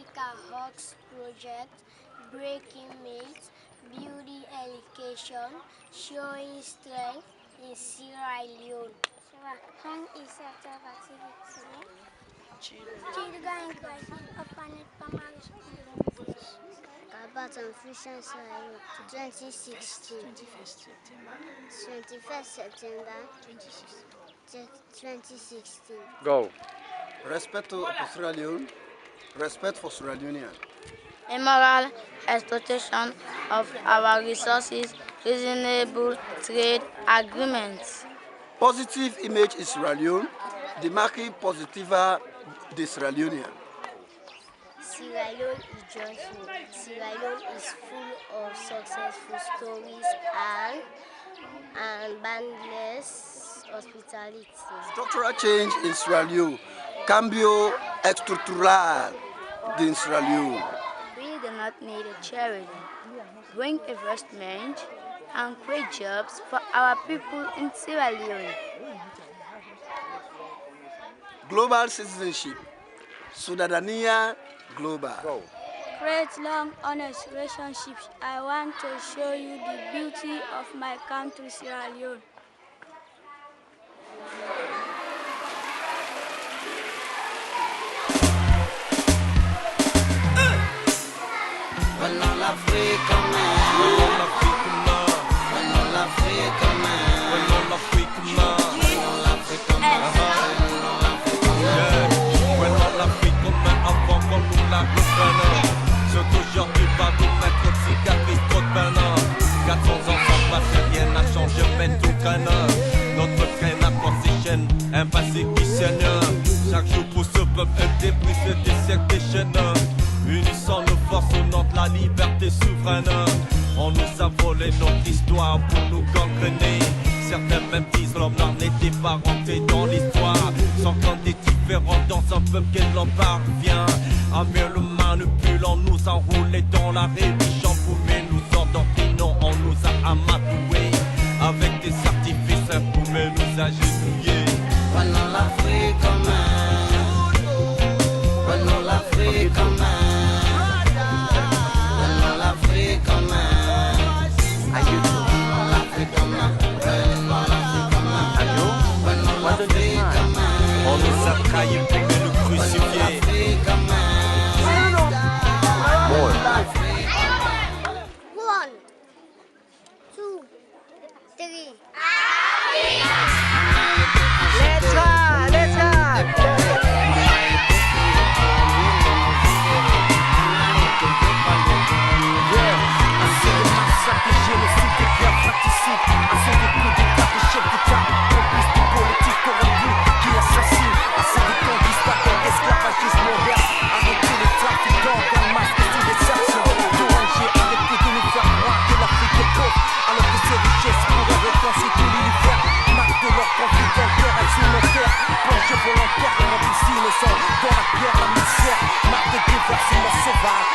Africa Hawks Project, breaking myths, building education, showing strength in Sierra Leone. Hang is about Fusion Sierra 2016. 21st September 2016. Go. Respect to Sierra Leone. Respect for Sierra Leoneans. Immoral exploitation of our resources, reasonable trade agreements. Positive image in Sierra Leone. The market positiva de Sierra Leonean. Sierra Leone is joyful. Sierra Leone is full of successful stories and boundless hospitality. Structural change in Sierra Leone. Cambio estructural in Sierra Leone. We do not need a charity. Bring investment and create jobs for our people in Sierra Leone. Global citizenship. Ciudadanía global. Go. Create long, honest relationships. I want to show you the beauty of my country, Sierra Leone. Aujourd'hui, pas de mettre de cicatrices, trop de peine. 400 ans sans passer, rien n'a changé, mais tout traîne. Notre train a position, un passé qui saigne. Chaque jour pour ce peuple débrisé des siècles des chaînes. Unissant nos forces au nom de la liberté souveraine. On nous a volé notre histoire pour nous gangréner. Certains même disent l'homme n'en était pas rentré dans l'histoire. Sans qu'on est différent dans un peuple qu'elle en parvient à mieux le manipulant, nous enrouler dans la religion. Poumé nous endorfinons, on nous a amadoués avec des artifices, poumé nous a genouillés. Prenons l'Afrique comme prenons l'Afrique comme prenons l'Afrique comme on nous a trahis pour nous crucifier. One, two, three. Let's ride, let's ride. Dans la guerre, la misère, marque de déversement sauvage,